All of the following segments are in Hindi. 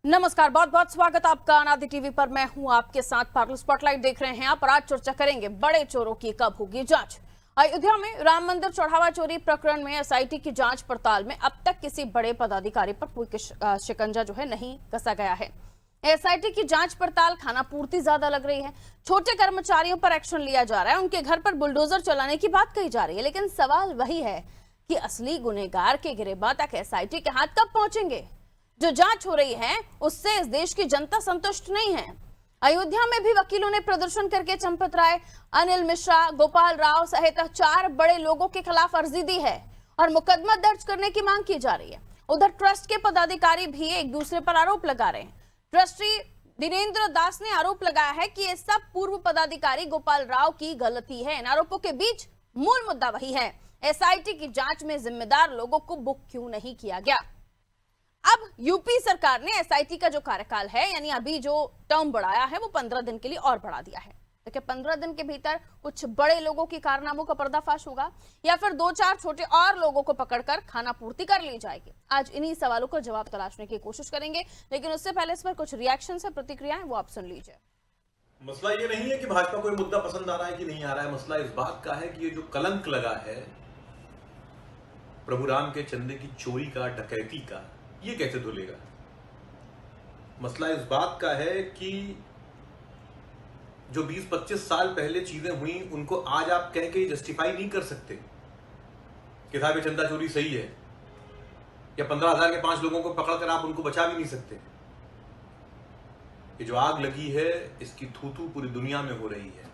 नमस्कार, बहुत बहुत स्वागत आपका अनादि टीवी पर। मैं हूं आपके साथ पारुल। स्पॉटलाइट देख रहे हैं आप और आज चर्चा करेंगे बड़े चोरों की कब होगी जांच। अयोध्या में राम मंदिर चढ़ावा चोरी प्रकरण में एसआईटी की जांच पड़ताल में अब तक किसी बड़े पदाधिकारी पर कोई शिकंजा जो है नहीं कसा गया है। एसआईटी की जांच पड़ताल खानापूर्ति ज्यादा लग रही है। छोटे कर्मचारियों पर एक्शन लिया जा रहा है, उनके घर पर बुलडोजर चलाने की बात कही जा रही है, लेकिन सवाल वही है कि असली गुनहगार के गिरफ्तार तक एसआईटी के हाथ कब पहुंचेंगे। जो जांच हो रही है उससे इस देश की जनता संतुष्ट नहीं है। अयोध्या में भी वकीलों ने प्रदर्शन करके चंपत राय, अनिल मिश्रा, गोपाल राव सहित 4 बड़े लोगों के खिलाफ अर्जी दी है और मुकदमा दर्ज करने की मांग की जा रही है। उधर ट्रस्ट के पदाधिकारी भी एक दूसरे पर आरोप लगा रहे हैं। ट्रस्टी दिनेंद्र दास ने आरोप लगाया है कि ये सब पूर्व पदाधिकारी गोपाल राव की गलती है। इन आरोपों के बीच मूल मुद्दा वही है, एसआईटी की जांच में जिम्मेदार लोगों को बुक क्यों नहीं किया गया। अब यूपी सरकार ने एसआईटी का जो कार्यकाल है, यानी अभी जो टर्म बढ़ाया है, वो 15 दिन के लिए और बढ़ा दिया है। देखिए, 15 दिन के भीतर कुछ बड़े लोगों की कारनामों का पर्दाफाश होगा या फिर 2-4 छोटे और लोगों को पकड़कर खाना पूर्ति कर ली जाएगी। आज इन्हीं सवालों का जवाब तलाशने की कोशिश करेंगे, लेकिन उससे पहले इस पर कुछ रिएक्शन है, प्रतिक्रियाएं, वो आप सुन लीजिए। मसला ये नहीं है कि भाजपा कोई मुद्दा पसंद आ रहा है कि नहीं आ रहा है। मसला इस बात का है कि ये जो कलंक लगा है प्रभु राम के चंदे की चोरी का, डकैती का, ये कैसे धुलेगा। मसला इस बात का है कि जो 20-25 साल पहले चीजें हुई उनको आज आप कह के जस्टिफाई नहीं कर सकते कि साहब ये चंदा चोरी सही है, या 15,000 के 5 लोगों को पकड़कर आप उनको बचा भी नहीं सकते। ये जो आग लगी है इसकी थू-थू पूरी दुनिया में हो रही है।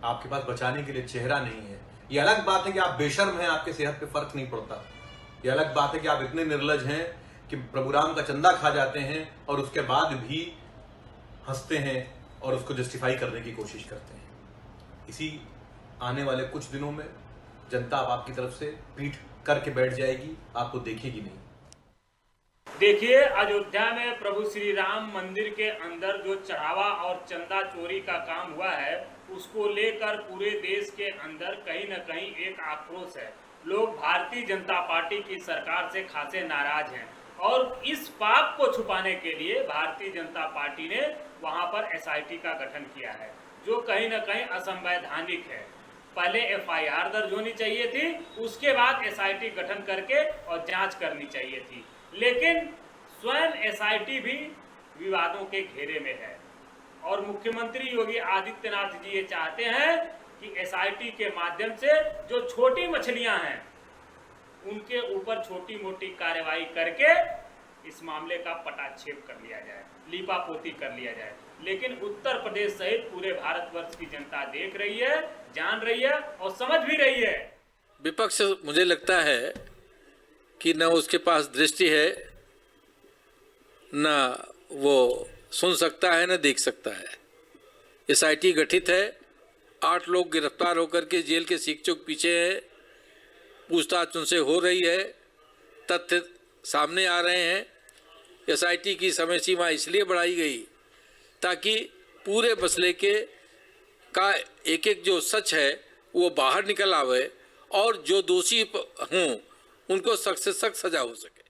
आपके पास बचाने के लिए चेहरा नहीं है। ये अलग बात है कि आप बेशर्म हैं, आपके सेहत पे फर्क नहीं पड़ता। ये अलग बात है कि आप इतने निर्लज हैं कि प्रभु राम का चंदा खा जाते हैं और उसके बाद भी हंसते हैं और उसको जस्टिफाई करने की कोशिश करते हैं। इसी आने वाले कुछ दिनों में जनता अब आपकी तरफ से पीठ करके बैठ जाएगी, आपको देखेगी नहीं। देखिए, अयोध्या में प्रभु श्री राम मंदिर के अंदर जो चढ़ावा और चंदा चोरी का काम हुआ है, उसको लेकर पूरे देश के अंदर कहीं न कहीं एक आक्रोश है। लोग भारतीय जनता पार्टी की सरकार से खासे नाराज हैं और इस पाप को छुपाने के लिए भारतीय जनता पार्टी ने वहां पर एसआईटी का गठन किया है, जो कहीं न कहीं असंवैधानिक है। पहले एफआईआर दर्ज होनी चाहिए थी, उसके बाद एसआईटी गठन करके और जांच करनी चाहिए थी। लेकिन स्वयं एसआईटी भी विवादों के घेरे में है और मुख्यमंत्री योगी आदित्यनाथ जी ये चाहते हैं कि एसआईटी के माध्यम से जो छोटी मछलियां हैं उनके ऊपर छोटी मोटी कार्रवाई करके इस मामले का पटाक्षेप कर लिया जाए, लीपापोती कर लिया जाए। लेकिन उत्तर प्रदेश सहित पूरे भारतवर्ष की जनता देख रही है, जान रही है और समझ भी रही है। विपक्ष मुझे लगता है कि न उसके पास दृष्टि है, न वो सुन सकता है, न देख सकता है। एसआईटी गठित है, 8 लोग गिरफ्तार होकर के जेल के सीख चुक पीछे है, पूछताछ उनसे हो रही है, तथ्य सामने आ रहे हैं। एसआईटी की समय सीमा इसलिए बढ़ाई गई ताकि पूरे मसले का एक एक जो सच है वो बाहर निकल आवे और जो दोषी हों उनको सख्त से सख्त सजा हो सके।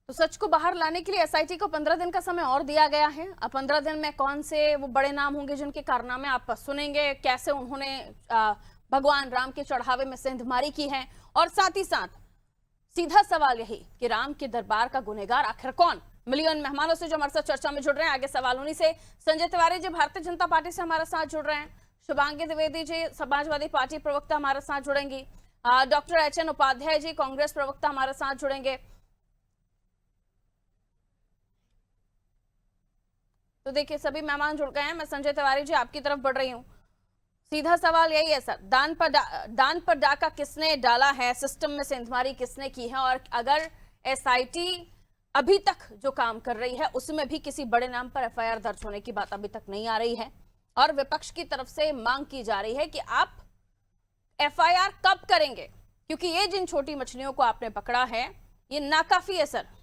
तो सच को बाहर लाने के लिए एसआईटी को 15 दिन का समय और दिया गया है। अब 15 दिन में कौन से वो बड़े नाम होंगे जिनके कारनामे आप सुनेंगे, कैसे उन्होंने भगवान राम के चढ़ावे में सेंधमारी की है, और साथ ही साथ सीधा सवाल यही कि राम के दरबार का गुनहगार आखिर कौन। मिलियन मेहमानों से जो हमारे साथ चर्चा में जुड़ रहे हैं, आगे सवाल उन्हीं से। संजय तिवारी जी भारतीय जनता पार्टी से हमारे साथ जुड़ रहे हैं, शुभांगी द्विवेदी जी समाजवादी पार्टी प्रवक्ता हमारे साथ जुड़ेंगी, डॉक्टर एचएन उपाध्याय जी कांग्रेस प्रवक्ता हमारे साथ जुड़ेंगे। तो देखिए, सभी मेहमान जुड़ गए हैं। मैं संजय तिवारी जी आपकी तरफ बढ़ रही हूँ। सीधा सवाल यही है सर, दान पर डाका किसने डाला है, सिस्टम में सेंधमारी किसने की है, और अगर एसआईटी अभी तक जो काम कर रही है उसमें भी किसी बड़े नाम पर एफआईआर दर्ज होने की बात अभी तक नहीं आ रही है, और विपक्ष की तरफ से मांग की जा रही है कि आप एफआईआर कब करेंगे, क्योंकि ये जिन छोटी मछलियों को आपने पकड़ा है ये नाकाफी है सर।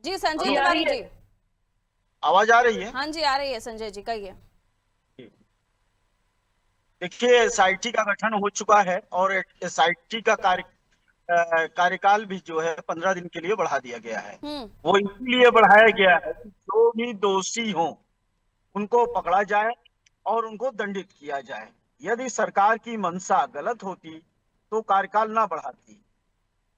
जी संजय तिवारी जी, आवाज आ रही है? हाँ जी आ रही है। संजय जी कहिए। देखिए, एसआईटी का गठन हो चुका है और एसआईटी का कार्यकाल भी जो है 15 दिन के लिए बढ़ा दिया गया है। वो इसलिए बढ़ाया गया है कि जो भी दोषी हों उनको पकड़ा जाए और उनको दंडित किया जाए। यदि सरकार की मंशा गलत होती तो कार्यकाल ना बढ़ाती।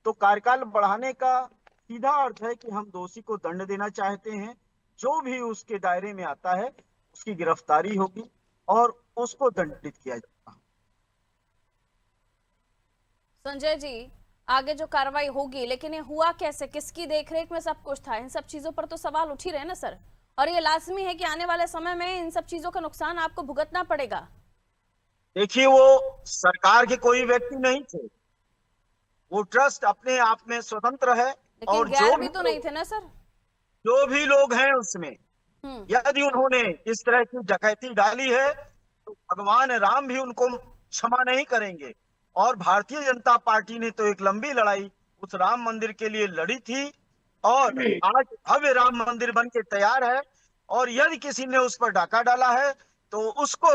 तो कार्यकाल बढ़ाने का सीधा अर्थ है कि हम दोषी को दंड देना चाहते हैं। जो भी उसके दायरे में आता है उसकी गिरफ्तारी होगी और उसको दंडित किया जाएगा। संजय जी, आगे जो कार्रवाई होगी, लेकिन ये हुआ कैसे, किसकी देखरेख में सब कुछ था? इन सब चीजों पर तो सवाल उठ ही रहे ना सर, और ये लाजमी है कि आने वाले समय में इन सब चीजों का नुकसान आपको भुगतना पड़ेगा। देखिए, वो सरकार के कोई व्यक्ति नहीं थे, वो ट्रस्ट अपने आप में स्वतंत्र है। लेकिन और गैर भी तो नहीं थे ना सर। जो भी लोग हैं उसमें, यदि उन्होंने इस तरह की डकैती डाली है तो भगवान राम भी उनको क्षमा नहीं करेंगे। और भारतीय जनता पार्टी ने तो एक लंबी लड़ाई उस राम मंदिर के लिए लड़ी थी और आज भव्य राम मंदिर बन के तैयार है। और यदि किसी ने उस पर डाका डाला है तो उसको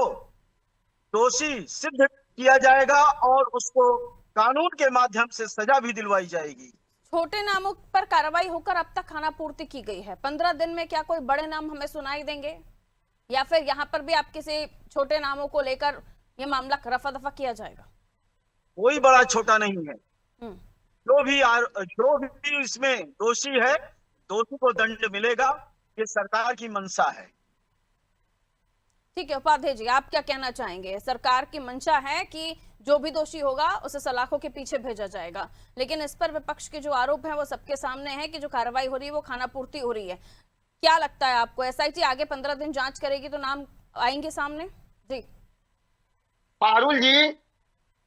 दोषी सिद्ध किया जाएगा और उसको कानून के माध्यम से सजा भी दिलवाई जाएगी। छोटे नामों पर कार्रवाई होकर अब तक खानापूर्ति की गई है। 15 दिन में क्या कोई बड़े नाम हमें सुनाई देंगे, या फिर यहाँ पर भी आप किसी छोटे नामों को लेकर ये मामला रफा दफा किया जाएगा? कोई बड़ा छोटा नहीं है। जो भी इसमें दोषी है, दोषी को दंड मिलेगा। ये सरकार की मंशा है। ठीक है उपाध्याय जी, आप क्या कहना चाहेंगे? सरकार की मंशा है कि जो भी दोषी होगा उसे सलाखों के पीछे भेजा जाएगा, लेकिन इस पर विपक्ष के जो आरोप हैं वो सबके सामने है कि जो कार्रवाई हो रही है वो खानापूर्ति हो रही है। क्या लगता है आपको, एसआईटी आगे 15 दिन जांच करेगी तो नाम आएंगे सामने? जी पारुल जी,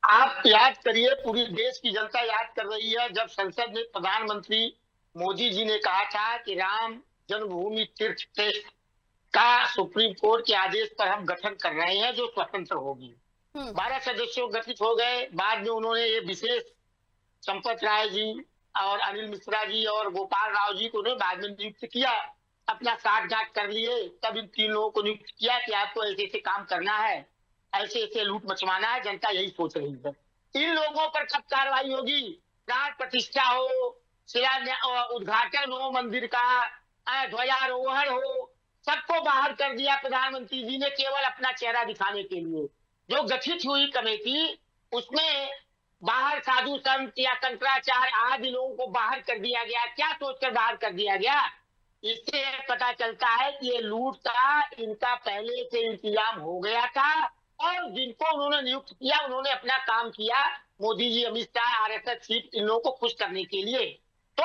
आप याद करिए, पूरी देश की जनता याद कर रही है, जब संसद में प्रधानमंत्री मोदी जी ने कहा था कि राम जन्मभूमि तीर्थ ट्रस्ट का सुप्रीम कोर्ट के आदेश पर हम गठन कर रहे हैं जो स्वतंत्र होगी। 12 सदस्यों गठित हो गए। बाद में उन्होंने ये विशेष चंपत राय जी और अनिल मिश्रा जी और गोपाल राव जी को उन्होंने बाद में नियुक्त किया। अपना साठ गांठ कर लिए, तब इन 3 लोगों को नियुक्त किया कि आपको ऐसे ऐसे काम करना है, ऐसे ऐसे लूट मचवाना है। जनता यही सोच रही है। इन लोगों पर कब कार्रवाई होगी? प्राण प्रतिष्ठा हो, शिलान्यास, उद्घाटन हो मंदिर का, ध्वजारोहण हो, सबको बाहर कर दिया प्रधानमंत्री जी ने केवल अपना चेहरा दिखाने के लिए। जो गठित हुई कमेटी, उसमें बाहर साधु संत या शंकराचार्य आदि लोगों को बाहर कर दिया गया। क्या सोचकर बाहर कर दिया गया? इससे पता चलता है कि ये लूट का इनका पहले से इंतजाम हो गया था और जिनको उन्होंने नियुक्त किया उन्होंने अपना काम किया। मोदी जी, अमित शाह, आरएसएस चीफ, इन लोगों को खुश करने के लिए। तो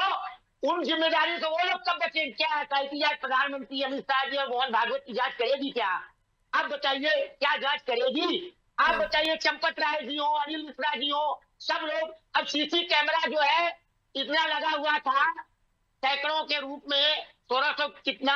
उन जिम्मेदारियों से वो लोग कब बचे? क्या एसआईटी जांच प्रधानमंत्री अमित शाह जी और मोहन भागवत की जांच करेगी क्या? आप बताइए, क्या जांच करेगी? आप बताइए, चंपत राय जी हो, अनिल मिश्रा जी हो, सब लोग। अब सीसी कैमरा जो है इतना लगा हुआ था, सैकड़ों के रूप में 1600 कितना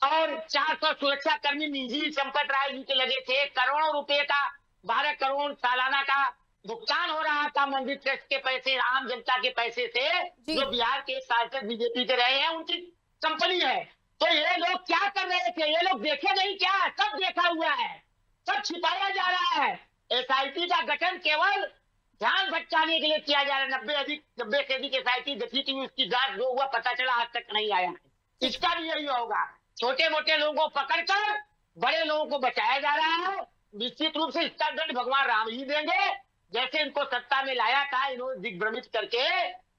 और 400 सुरक्षा कर्मी निजी चंपत राय जी के लगे थे। करोड़ों रुपए का, 12 करोड़ सालाना का भुगतान हो रहा था मंदिर ट्रस्ट के पैसे, आम जनता के पैसे से, जो बिहार के सांसद बीजेपी के रहे हैं, उनकी कंपनी है। तो ये लोग क्या कर रहे थे? ये लोग देखे नहीं क्या? सब देखा हुआ है, सब छिपाया जा रहा है। एसआईटी का गठन केवल ध्यान भटकाने के लिए किया जा रहा है। 90 से अधिक एसआईटी गठित हुई, उसकी जांच जो हुआ पता चला आज तक नहीं आया। इसका भी यही होगा, छोटे मोटे लोगों को पकड़कर बड़े लोगों को बचाया जा रहा है। निश्चित रूप से इसका दंड भगवान राम ही देंगे। जैसे इनको सत्ता में लाया था, इन्होंने दिग्भ्रमित करके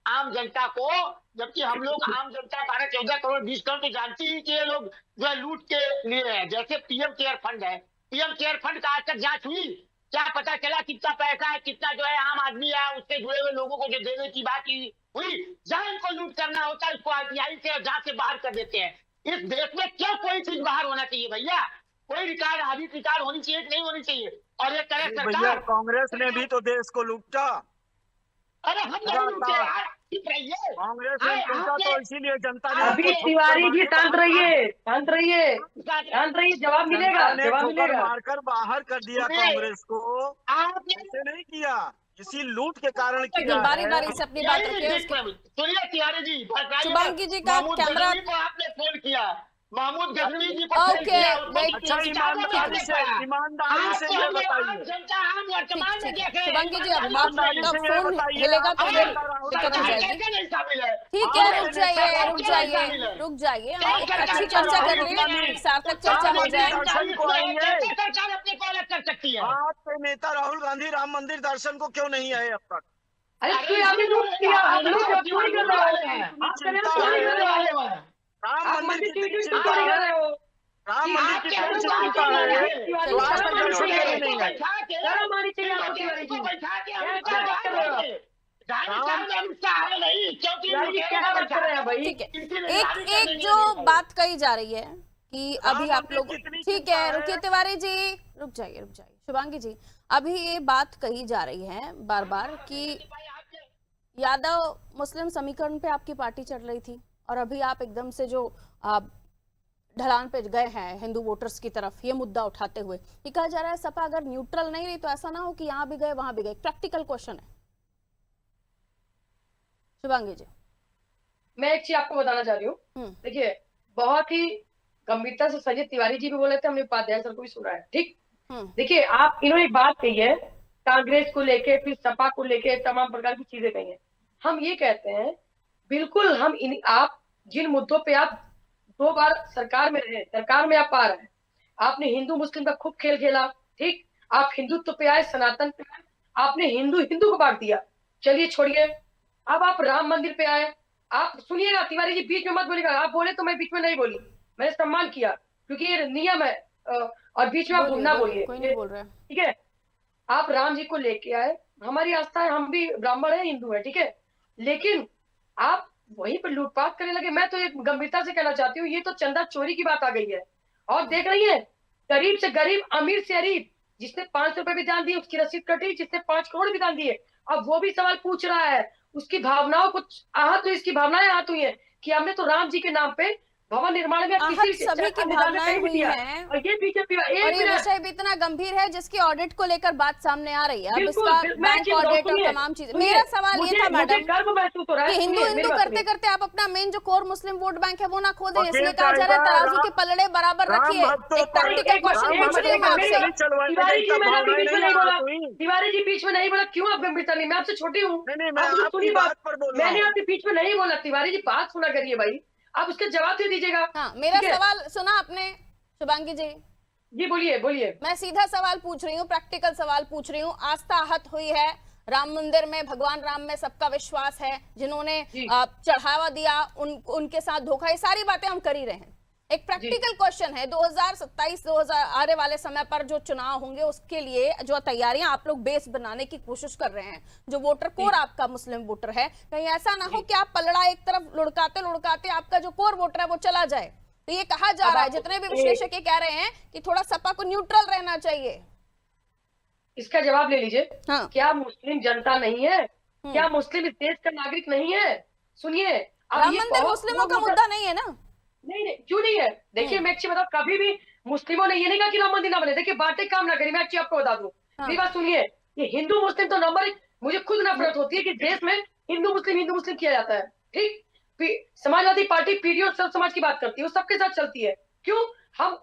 आम जनता को, जबकि हम लोग आम जनता 12-14 करोड़ 20 करोड़ तो जानती ही कि ये लोग जो है लूट के लिए है। जैसे पीएम केयर फंड है, पीएम केयर फंड का आज तक जांच हुई? क्या पता चला कितना पैसा है, कितना जो है आम आदमी है उससे जुड़े हुए लोगों को जो देने की बात हुई? जहां इनको लूट करना होता है इसको आरटीआई से और जांच से बाहर कर देते हैं। इस देश में क्या कोई चीज बाहर होना चाहिए भैया? कोई रिकॉर्ड, आधिक रिकॉर्ड होनी चाहिए कि नहीं होनी चाहिए? और ये करे सरकार। कांग्रेस ने भी तो देश को लूटा। अरे हम नहीं लूटे यार, कांग्रेस ने लूटा तो इसीलिए जनता ने। अभी तिवारी जी शांत रहिए, शांत रहिए, शांत रहिए, जवाब मिलेगा, जवाब मिलेगा। मारकर बाहर कर दिया कांग्रेस को, ऐसे नहीं किया, इसी लूट के कारण किया। बारी बारी से अपनी बात रखिए। सुनिए तिवारी जी, शुभांगी जी का कैमरा आपने फोन किया, महमूद गजनवी जी को ओके, अच्छा ईमानदारी से ये बताइए, जनता हम वर्तमान में देख रहे हैं। शुभांगी जी, अब बात ईमानदारी का से ये फोन बताइए, हिलेगा तो आप फिर राहुल दिक्कत हो गांधी जाएगी। नहीं शामिल है। ठीक है, रुक जाइए, हम एक अच्छी चर्चा कर लें, सार्थक चर्चा हो जाए। दर्शन को आएंगे। सरकार अपने को अलग कर सकती है। आपके नेता राहुल गांधी राम मंदिर दर्शन को क्यों नहीं आए अब तक? अरे क्यों आपने लूट किया, आप लोग अब चोरी कर रहे हो, आप चोरी कर रहे हो, राम आप मंदिर मंदिर की की चिंता चोरी कर है, रहे हो। राम मंदिर की चिंता है, तो आज तक दर्शन क्यों नहीं आए? शर्म आनी चाहिए आपको तिवारी जी। क्या बात कर रहे हो आप? तिवारी जी क्या बात कर रहे हैं भाई? ठीक है, एक जो बात कही जा रही है कि अभी आप लोग, ठीक है, रुकिए तिवारी जी, रुक जाइए। शुभांगी जी, अभी ये बात कही जा रही है बार बार कि यादव मुस्लिम समीकरण पे आपकी पार्टी चढ़ रही थी और अभी आप एकदम से जो ढलान पे गए हैं हिंदू वोटर्स की तरफ, ये मुद्दा उठाते हुए ये कहा जा रहा है सपा अगर न्यूट्रल नहीं रही तो ऐसा ना हो कि यहाँ भी गए वहां भी गए। प्रैक्टिकल क्वेश्चन है शुभांगी जी। मैं एक चीज आपको बताना चाह रही हूँ, देखिए बहुत ही गंभीरता से संजय तिवारी जी भी बोले थे, हमने उपाध्याय सर को भी सुना है, ठीक। देखिए आप इन्होंने एक बात कही है कांग्रेस को लेके, फिर सपा को लेके तमाम प्रकार की चीजें कही है। हम ये कहते हैं बिल्कुल हम आप जिन मुद्दों पे आप 2 बार सरकार में रहे, सरकार में आप आ रहे हैं, आपने हिंदू मुस्लिम का खूब खेल खेला, ठीक। आप हिंदुत्व पे आए, सनातन पे आए, आपने हिंदू को बांट दिया, चलिए छोड़िए। अब आप राम मंदिर पे आए, आप सुनिएगा तिवारी जी, बीच में मत बोलिएगा, आप बोले तो मैं बीच में नहीं बोली, मैंने सम्मान किया क्योंकि ये नियम है, और बीच में आप ना बोलिए, कोई नहीं बोल रहा है, ठीक है। आप राम जी को लेके आए, हमारी आस्था है, हम भी ब्राह्मण है, हिंदू है, ठीक है, लेकिन आप वहीं पर लूटपाट करने लगे। मैं तो एक गंभीरता से कहना चाहती हूँ, ये तो चंदा चोरी की बात आ गई है। और देख रही है, गरीब से गरीब, अमीर से अमीर, जिसने 500 रुपए भी दान दिए उसकी रसीद कटी, जिसने 5 करोड़ भी दान दिए अब वो भी सवाल पूछ रहा है, उसकी भावनाओं को आहत हुई, इसकी भावनाएं आहत हुई है कि हमने तो राम जी के नाम पे भवन निर्माण में आहत सभी की भावनाएं हुई हैं, और ये बीजेपी और ये विषय भी इतना गंभीर है जिसकी ऑडिट को लेकर बात सामने आ रही है। अब इसका बैंक ऑडिट और तमाम चीजें, मेरा सवाल ये था मैडम कि हिंदू करते करते आप अपना मेन जो कोर मुस्लिम वोट बैंक है वो ना खो दें, इसलिए कहा जा रहा है तराजू के पलड़े बराबर रखिए। एक प्रैक्टिकल क्वेश्चन पूछ रही हूँ मैं आपसे। तिवारी जी मैंने बीच में नहीं बोला, तिवारी जी बीच में नहीं बोला, क्यों आप गंभीरता नहीं, मैं आपसे छोटी हूँ, सुनिए बात, मैंने आपके बीच में नहीं बोला। तिवारी जी बात सुना करिए भाई, आप उसके जवाब दे दीजिएगा। हाँ, मेरा सवाल सुना आपने शुभांगी जी? जी बोलिए। मैं सीधा सवाल पूछ रही हूँ, प्रैक्टिकल सवाल पूछ रही हूँ। आस्था आहत हुई है राम मंदिर में, भगवान राम में सबका विश्वास है, जिन्होंने चढ़ावा दिया उनके साथ धोखा, ये सारी बातें हम कर ही रहे हैं। एक प्रैक्टिकल क्वेश्चन है, 2027 आने वाले समय पर जो चुनाव होंगे उसके लिए जो तैयारियां आप लोग बेस बनाने की कोशिश कर रहे हैं, जो वोटर कोर आपका मुस्लिम वोटर है, कहीं ऐसा ना हो कि आप पलड़ा एक तरफ लुढ़काते आपका जो कोर वोटर है वो चला जाए। तो ये कहा जा रहा है, जितने भी विश्लेषक ये कह रहे हैं कि थोड़ा सपा को न्यूट्रल रहना चाहिए। इसका जवाब ले लीजिए। हाँ। क्या मुस्लिम जनता नहीं है? क्या मुस्लिम इस देश का नागरिक नहीं है? सुनिए, राम मंदिर मुस्लिमों का मुद्दा नहीं है ना? नहीं, क्यों नहीं है? देखिए मैं एक चीज बताऊं, कभी भी मुस्लिमों ने ये नहीं कहा कि राम मंदिर ना बने। देखिए बातें काम ना करिए, मैं एक चीज आपको बता दूं, मेरी बात सुनिए, ये हिंदू मुस्लिम तो नंबर, मुझे खुद नफरत होती है कि देश में हिंदू मुस्लिम किया जाता है, ठीक। समाजवादी पार्टी पीडीओ सब समाज की बात करती है, वो सबके साथ चलती है, क्यों?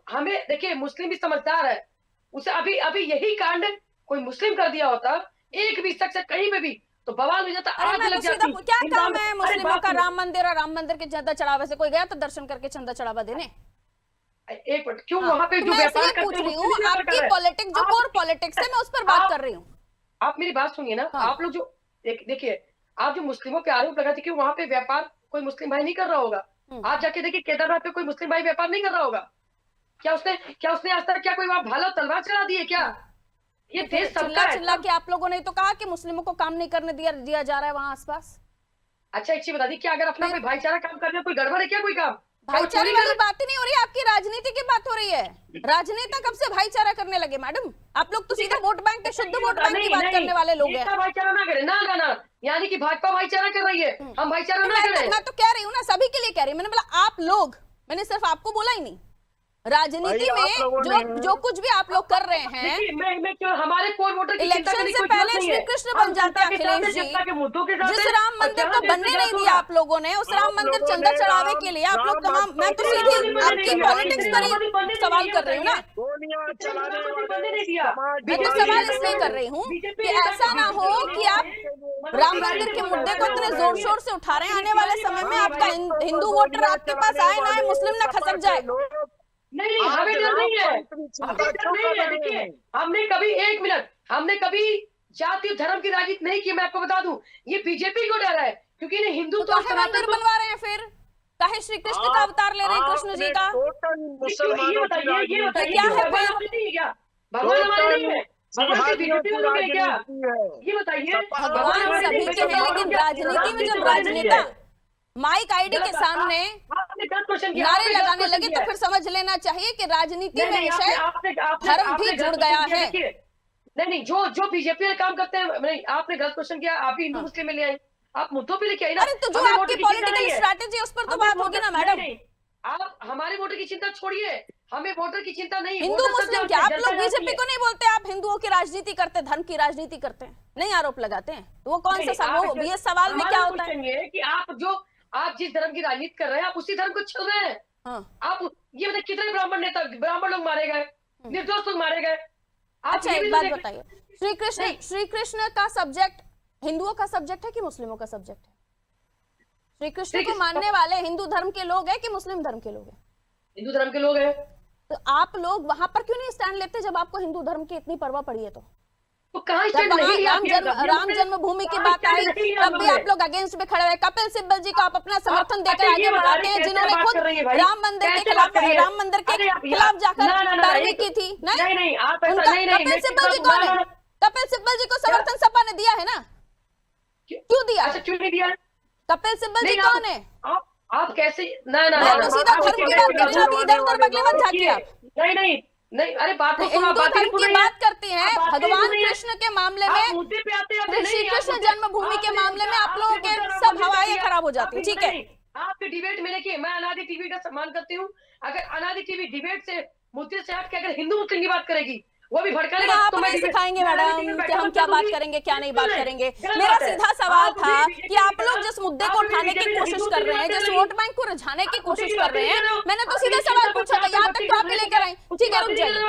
हमें देखिए मुस्लिम भी समझदार है, उसे अभी यही कांड कोई मुस्लिम कर दिया होता, एक भी शख्स कहीं पे भी, तो बवाल हो जाता, आग लग जाती। क्या काम है मुस्लिमों का राम मंदिर, और राम मंदिर के चंदा चढ़ावे से कोई गया तो दर्शन करके चंदा चढ़ावा देने? एक मिनट, क्यों वहाँ पे जो व्यापार पूछ रही हूँ, आपकी पॉलिटिक्स जो कोर पॉलिटिक्स है, मैं उस पर बात कर रही हूँ। आप मेरी बात सुनिए ना, आप लोग जो देखिए, आप जो मुस्लिमों पे आरोप लगाते कि वहाँ पे व्यापार कोई मुस्लिम भाई नहीं कर रहा होगा, आप जाके देखिए केदारनाथ पे कोई मुस्लिम भाई व्यापार नहीं कर रहा होगा क्या? उसने आज तक क्या कोई वहाँ भाला तलवार चला दी है क्या? ये देश चिल्ला के आप लोगों ने तो कहा कि मुस्लिमों को काम नहीं करने दिया जा रहा है वहाँ आसपास। अच्छा एक चीज बता दी, क्या अगर अपना कोई भाईचारा काम कर रहे, कोई गड़बड़ है क्या? कोई काम भाईचारे वाली बात ही नहीं हो रही, आपकी राजनीति की बात हो रही है। राजनेता कब से भाईचारा करने लगे मैडम? आप लोग तो सीधा वोट बैंक के शुद्ध वोट बैंक की बात करने वाले लोग हैं। भाईचारा ना करे, ना, यानी कि भाजपा भाईचारा कर रही है, हम भाईचारा ना करें। मैं तो कह रही हूँ ना, सभी के लिए कह रही हूँ, मैंने बोला आप लोग, मैंने सिर्फ आपको बोला ही नहीं। राजनीति में जो कुछ भी आप लोग कर रहे हैं, मैं क्यों हमारे कोर वोटर की चिंता इलेक्शन से पहले श्री कृष्ण बन जाते हैं अखिलेश जी। जिस राम मंदिर को बनने नहीं दिया आप लोगों ने, उस राम मंदिर चंदा चढ़ावे के लिए आप लोग तमाम, मैं तो सीधी आपकी पॉलिटिक्स पर ही सवाल कर रही हूँ ना, मैं तो सवाल इसलिए कर रही हूँ कि ऐसा ना हो कि आप राम मंदिर के मुद्दे को इतने जोर शोर से उठा रहे हैं, आने वाले समय में आपका हिंदू वोटर आपके पास आए ना आए, मुस्लिम ना खसक जाए। नहीं, हमें डर नहीं है, हमें डर नहीं है। देखिए, हमने कभी, एक मिनट, हमने कभी जाति और धर्म की राजनीति नहीं की। मैं आपको बता दूं, ये बीजेपी को डर है, क्योंकि इन्हें हिंदू तो मंदिर बनवा रहे हैं, फिर काहे श्री कृष्ण का अवतार ले रहे हैं, कृष्ण जी का। ये बताइए क्या है क्या भगवान हमारे नहीं है, भगवान बीजेपी वालों के क्या, ये बताइए। भगवान सभी के हैं, लेकिन राजनीति में जब राजनेता माइक आईडी के सामने नारे लगाने लगे तो फिर समझ लेना चाहिए कि राजनीति में विषय धर्म भी जुड़ गया है। नहीं, जो बीजेपी में काम करते हैं, नहीं, आपने गलत क्वेश्चन किया, आप भी हिंदू मुस्लिम में ले आई, आप मुद्दों पे लेके आई ना। अरे तो जो आपकी पॉलिटिकल स्ट्रैटेजी उस पर तो बात होगी ना मैडम। आप हमारे वोटर की चिंता छोड़िए, हमें वोटर की चिंता नहीं। हिंदू मुस्लिम क्या आप लोग बीजेपी को नहीं बोलते, आप हिंदुओं की राजनीति करते, धर्म की राजनीति करते हैं, नहीं आरोप लगाते हैं, तो वो कौन सा वो ये सवाल में क्या होता है कि आप जिस धर्म की राजनीति कर रहे हैं, आप उसी धर्म को छल रहे हैं। आप ये बताइए, कितने ब्राह्मण लोग मारे गए, निर्दोष लोग मारे गए। अच्छा, एक बात बताइए, श्री कृष्ण का सब्जेक्ट हिंदुओं का सब्जेक्ट है कि मुस्लिमों का सब्जेक्ट है? श्री कृष्ण को मानने वाले हिंदू धर्म के लोग हैं कि मुस्लिम धर्म के लोग हैं? हिंदू धर्म के लोग हैं। तो आप लोग वहां पर क्यों नहीं स्टैंड लेते जब आपको हिंदू धर्म की इतनी परवाह पड़ी है? तो राम जन्मभूमि की बात आई तब भी आप लोग अगेंस्ट में खड़े हुए। कपिल सिब्बल जी को आप अपना समर्थन देकर आगे बढ़ाते हैं, जिन्होंने खुद राम मंदिर के खिलाफ जाकर पैरवी की थी। नहीं, कपिल सिब्बल जी कौन है? कपिल सिब्बल जी को समर्थन सपा ने दिया है ना, क्यों दिया? क्यों नहीं दिया? कपिल सिब्बल जी कौन है? आप कैसे तो सीधा धर्म की बात करें ना, इधर उधर बगले मत झांकिए आप। नहीं, अरे बात हिंदू धर्म की बात करती हैं, भगवान कृष्ण के मामले में, श्री कृष्ण जन्मभूमि के मामले में आप लोगों के सब हवाएं खराब हो जाती है। ठीक है, आपके डिबेट में देखिए, मैं अनादि टीवी का सम्मान करती हूँ। अगर अनादि टीवी डिबेट से मुद्दे से हट के अगर हिंदू मुस्लिम की बात करेगी, वो भी भड़काएगा, आप हमें सिखाएंगे मैडम कि हम क्या बात करेंगे क्या नहीं बात करेंगे। मेरा सीधा सवाल था कि आप लोग जिस मुद्दे को उठाने की कोशिश कर रहे हैं, जिस वोट बैंक को रिझाने की कोशिश कर रहे हैं, मैंने तो सीधा सवाल पूछा था, यहाँ तक तो आप लेकर आए। ठीक है, रुक जाइए,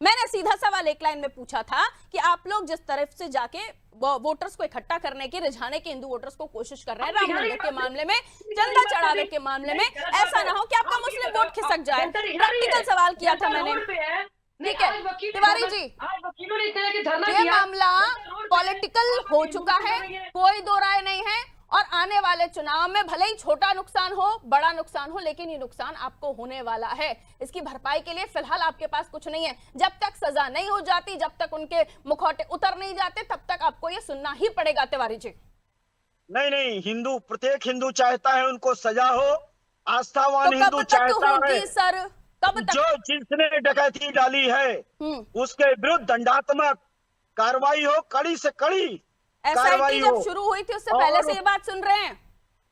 मैंने सीधा सवाल एक लाइन में पूछा था कि आप लोग जिस तरफ से जाके वोटर्स को इकट्ठा करने की, रिझाने की हिंदू वोटर्स को कोशिश कर रहे हैं, राम मंदिर के मामले में, चंदा चढ़ावे के मामले में, ऐसा ना हो कि आपका मुस्लिम वोट खिसक जाए। प्रैक्टिकल सवाल किया था मैंने। ठीक है तिवारी जी, ये मामला पॉलिटिकल हो चुका है, कोई दो राय नहीं है, और आने वाले चुनाव में भले ही छोटा नुकसान हो बड़ा नुकसान हो, लेकिन ये नुकसान आपको होने वाला है। इसकी भरपाई के लिए फिलहाल आपके पास कुछ नहीं है। जब तक सजा नहीं हो जाती, जब तक उनके मुखौटे उतर नहीं जाते, तब तक आपको ये सुनना ही पड़ेगा। तिवारी जी, नहीं, हिंदू, प्रत्येक हिंदू चाहता है उनको सजा हो, आस्थावान हिंदू चाहता है सर, कब तक? जो जिसने डकैती डाली है उसके विरुद्ध दंडात्मक कार्रवाई हो, कड़ी से कड़ी कार्रवाई जब शुरू हुई थी उससे पहले से ये बात सुन रहे हैं,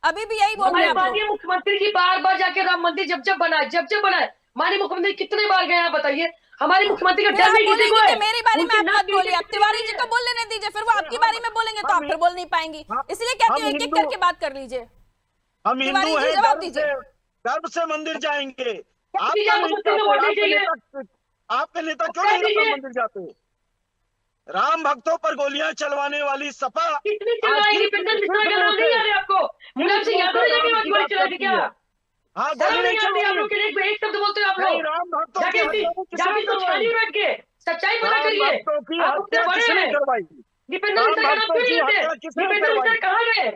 अभी भी यही बोल रहे हैं। मुख्यमंत्री जी बार जाके राम मंदिर जब बनाए, माननीय मुख्यमंत्री कितने बार गए आप बताइए? हमारे मुख्यमंत्री का डर नहीं किसी को है। मेरी बारी में आप मत बोलिए, आप तिवारी जी को बोल लेने दीजिए, फिर वो आपकी बारी में बोलेंगे तो आप फिर बोल नहीं पाएंगी, इसलिए कहती हूँ एक एक करके बात कर लीजिए। हम हिंदू हैं, जवाब दीजिए। गर्व से मंदिर जाएंगे। आपके नेता क्यों नहीं राम मंदिर जाते? राम भक्तों पर गोलियां चलवाने वाली सपा कितनी चलाएगी? आपको मुलायम सिंह यादव ने जाके गोली चलाई थी क्या? हाँ, गोली नहीं चलाई। आप लोग एक शब्द बोलते हो आप लोग। राम भक्तों जाके बैठ के सच्चाई पता करिए। दीपेंद्र मिश्रा का नाम क्यों नहीं लेते? दीपेंद्र मिश्रा कहाँ गए?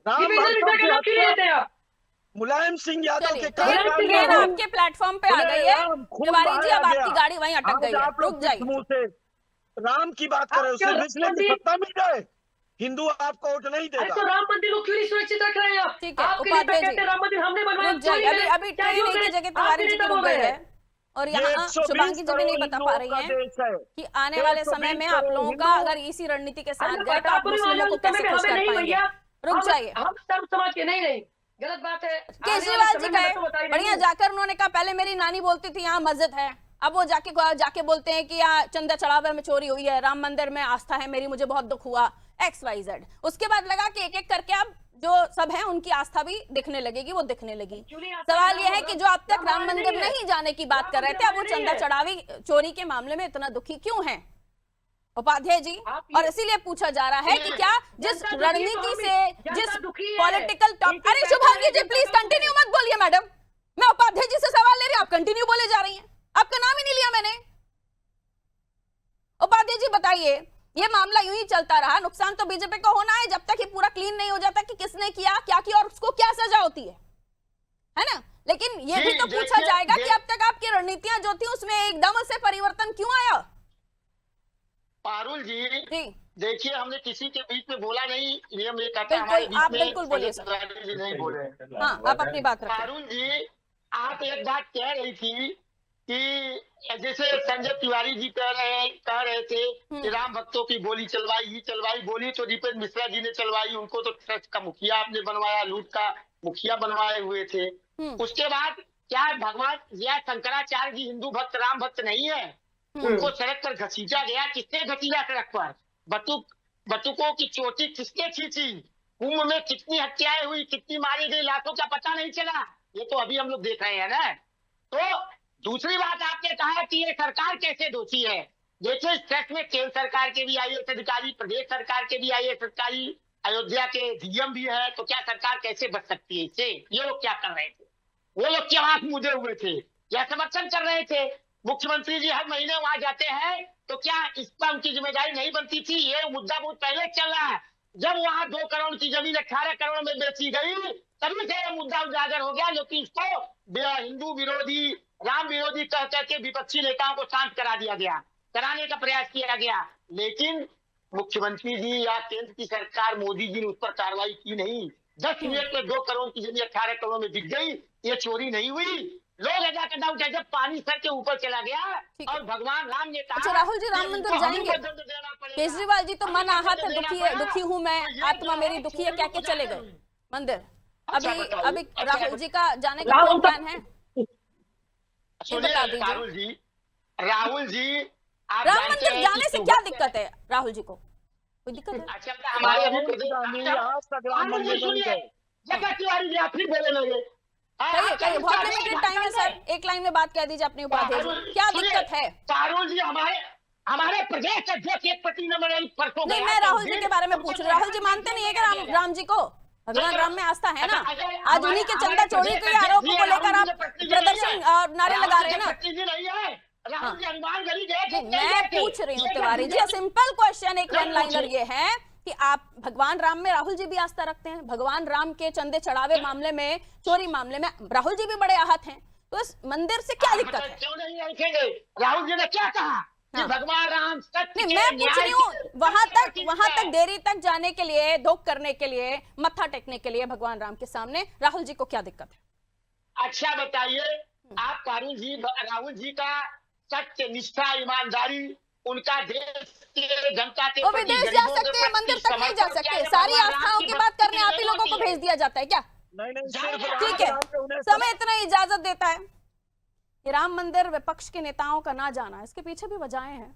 दीपेंद्र मिश्रा का नाम क्यों नहीं लेते आप? मुलायम सिंह यादव के ट्रेन आपके प्लेटफॉर्म पे आ गई है तिवारी जी, अब आपकी गाड़ी वहीं अटक गई है, रुक जाइए। राम की बात करें, उसे पिछले की सत्ता मिल जाए, हिंदू आपको वोट नहीं देगा। तो राम मंदिर को क्यों नहीं सुरक्षित रख रहे हैं आप? ठीक है, उपाध्याय जी राम मंदिर हमने बनवाया, अभी ट्रेन एक ही जगह तिवारी जी की रुक गई है, और यहाँ शुभांगी जी भी नहीं बता पा रही हैं कि आने वाले समय में आप लोगों का अगर इसी रणनीति के साथ गए तो आप मुस्लिमों को कैसे खुश कर पाएंगे। रुक जाइए, हम सब समाज के नहीं गलत बात है। केजरीवाल जी गए बढ़िया, जाकर उन्होंने कहा पहले मेरी नानी बोलती थी यहाँ मस्जिद है, अब वो जाके बोलते हैं कि यहाँ चंदा चढ़ावे में चोरी हुई है, राम मंदिर में आस्था है मेरी, मुझे बहुत दुख हुआ, XYZ। उसके बाद लगा कि एक एक करके अब जो सब है उनकी आस्था भी दिखने लगेगी, वो दिखने लगी। सवाल यह है कि जो अब तक राम मंदिर नहीं जाने की बात कर रहे थे, अब वो चंदा चढ़ावी चोरी के मामले में इतना दुखी क्यों हैं उपाध्याय जी? और इसीलिए पूछा जा रहा है कि क्या जिस रणनीति से, जिस पॉलिटिकल टॉप, अरे शुभांगी जी प्लीज कंटिन्यू मत बोलिए मैडम, मैं उपाध्याय जी से सवाल ले रही हूं, आप कंटिन्यू बोले जा रही हैं, आपका नाम ही नहीं लिया मैंने। उपाध्याय जी बताइए, ये मामला यूं ही चलता रहा, नुकसान तो बीजेपी को होना है जब तक ये पूरा क्लीन नहीं हो जाता कि किसने किया, क्या किया और उसको क्या सजा होती है ना? लेकिन ये भी तो पूछा जाएगा कि अब तक आपकी रणनीतियां जो थी उसमें एकदम से परिवर्तन क्यों आया? पारुल जी जी देखिए, हमने किसी के बीच में बोला नहीं, नियम ये कहता है बिल्कुल, हमारे बीच आप में बिल्कुल बोलिए सर। संजय जी नहीं बोले। हाँ, आप अपनी बात रखें। पारुल जी, आप एक बात कह रही थी कि जैसे संजय तिवारी जी कह रहे थे कि राम भक्तों की गोली चलवाई, गोली तो दीपेंद्र मिश्रा जी ने चलवाई, उनको तो ट्रस्ट का मुखिया आपने बनवाया, लूट का मुखिया बनवाए हुए थे। उसके बाद क्या भगवान या शंकराचार्य जी हिंदू भक्त राम भक्त नहीं है? उनको सड़क पर घसीटा गया, किसने घसीटा सड़क पर? बटुकों की चोटी किसने खींची? कुंभ में कितनी हत्याएं हुई, कितनी मारी गई, लाखों का पता नहीं चला, ये तो अभी हम लोग देख रहे हैं ना। तो दूसरी बात आपने कहा कि ये सरकार कैसे दोषी है। देखिए, इस ट्रस्ट में केंद्र सरकार के भी IAS अधिकारी, प्रदेश सरकार के भी IAS अधिकारी, अयोध्या के DM भी है, तो क्या सरकार कैसे बच सकती है इससे? ये लोग क्या कर रहे थे? वो लोग क्या आंख मूंदे हुए थे या समर्थन कर रहे थे? मुख्यमंत्री जी हर महीने वहां जाते हैं, तो क्या इस पर उनकी जिम्मेदारी नहीं बनती थी? ये मुद्दा बहुत पहले चल रहा है, जब वहां 2 करोड़ की जमीन 18 करोड़ में बेची गई, तभी से ये मुद्दा उजागर हो गया, लेकिन इसको हिंदू विरोधी, राम विरोधी कह करके विपक्षी नेताओं को शांत करा दिया गया, कराने का प्रयास किया गया। लेकिन मुख्यमंत्री जी या केंद्र की सरकार मोदी जी ने उस पर कार्रवाई की नहीं। 10 मिनट में 2 करोड़ की जमीन 18 करोड़ में बिक गई, ये चोरी नहीं हुई। लोग ऐसा करना उठा, जब पानी सर के ऊपर चला गया और भगवान राम ने कहा, अच्छा राहुल जी, राम मंदिर जाएंगे? केजरीवाल जी तो मन आहत है, दुखी हूँ मैं, आत्मा मेरी दुखी है, क्या क्या चले गए मंदिर? अभी राहुल जी का जाने का प्लान है? राहुल जी राम मंदिर जाने से क्या दिक्कत है राहुल जी को? कोई दिक्कत है? अच्छा, हमारे तिवारी जी आप फिर बोले लगे। कहिए, बहुत लिमिटेड टाइम है सर, एक लाइन में बात कह दीजिए अपने उपाध्याय जी, क्या दिक्कत है? पारुल जी, हमारे प्रदेश अध्यक्ष एक पति नंबर परसों नहीं, मैं राहुल जी के बारे में पूछ रही हूँ। राहुल जी मानते नहीं है कि राम जी को, भगवान राम में आस्था है ना? आज उन्हीं के चंदा चोरी के आरोपों को लेकर आप प्रदर्शन और नारे लगा रहे हैं ना? मैं पूछ रही हूँ तिवारी जी, सिंपल क्वेश्चन, एक वन लाइनर ये है कि आप भगवान राम में राहुल जी भी आस्था रखते हैं, भगवान राम के चंदे चढ़ावे मामले में, चोरी मामले में राहुल जी भी बड़े आहत हैं, तो इस मंदिर से क्या दिक्कत है? क्यों नहीं रखेंगे? राहुल जी ने क्या कहा कि भगवान राम सत्य नहीं, मैं पूछ रही हूँ वहां तक देरी तक जाने के लिए, धोख करने के लिए, मत्था टेकने के लिए भगवान राम के सामने राहुल जी को क्या दिक्कत है? अच्छा बताइए आप, राहुल जी का सत्य, निष्ठा, ईमानदारी, उनका देश के जनता के प्रति, विदेश जा सकते हैं, मंदिर तक नहीं जा सकते, सारी आस्थाओं की बात करने आप ही लोगों को भेज दिया जाता है क्या? ठीक है, समय इतना इजाजत देता है कि राम मंदिर विपक्ष के नेताओं का ना जाना, इसके पीछे भी वजहें हैं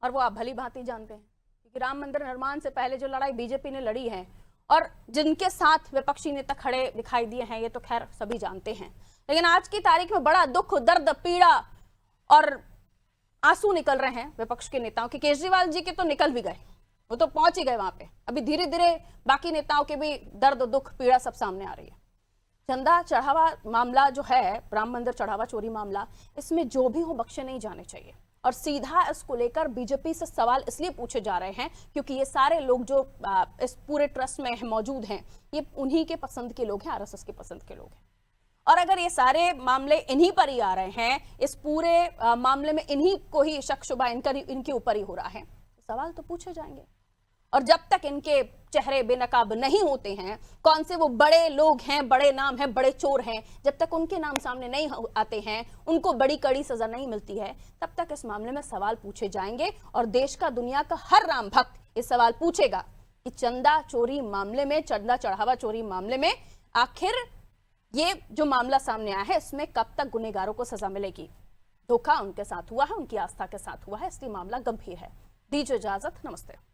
और वो आप भली भांति जानते हैं, क्योंकि राम मंदिर निर्माण से पहले जो लड़ाई बीजेपी ने लड़ी है और जिनके साथ विपक्षी नेता खड़े दिखाई दिए हैं, ये तो खैर सभी जानते हैं। लेकिन आज की तारीख में बड़ा दुख, दर्द, पीड़ा और आंसू निकल रहे हैं विपक्ष के नेताओं के। केजरीवाल जी के तो निकल भी गए, वो तो पहुंच ही गए वहां पे, अभी धीरे धीरे बाकी नेताओं के भी दर्द, दुख, पीड़ा सब सामने आ रही है। चंदा चढ़ावा मामला जो है, राम मंदिर चढ़ावा चोरी मामला, इसमें जो भी हो बख्शे नहीं जाने चाहिए। और सीधा इसको लेकर बीजेपी से सवाल इसलिए पूछे जा रहे हैं क्योंकि ये सारे लोग जो इस पूरे ट्रस्ट में मौजूद हैं, ये उन्हीं के पसंद के लोग हैं, RSS के पसंद के लोग हैं। और अगर ये सारे मामले इन्हीं पर ही आ रहे हैं, इस पूरे मामले में इन्हीं को ही शक शुबा इनके ऊपर ही हो रहा है, तो सवाल तो पूछे जाएंगे। और जब तक इनके चेहरे बेनकाब नहीं होते हैं, कौन से वो बड़े लोग हैं, बड़े नाम हैं, बड़े चोर हैं, जब तक उनके नाम सामने नहीं आते हैं, उनको बड़ी कड़ी सजा नहीं मिलती है, तब तक इस मामले में सवाल पूछे जाएंगे। और देश का, दुनिया का हर राम भक्त ये सवाल पूछेगा कि चंदा चोरी मामले में, चंदा चढ़ावा चोरी मामले में आखिर ये जो मामला सामने आया है इसमें कब तक गुनहगारों को सजा मिलेगी? धोखा उनके साथ हुआ है, उनकी आस्था के साथ हुआ है, इसलिए मामला गंभीर है। दीजिए इजाजत, नमस्ते।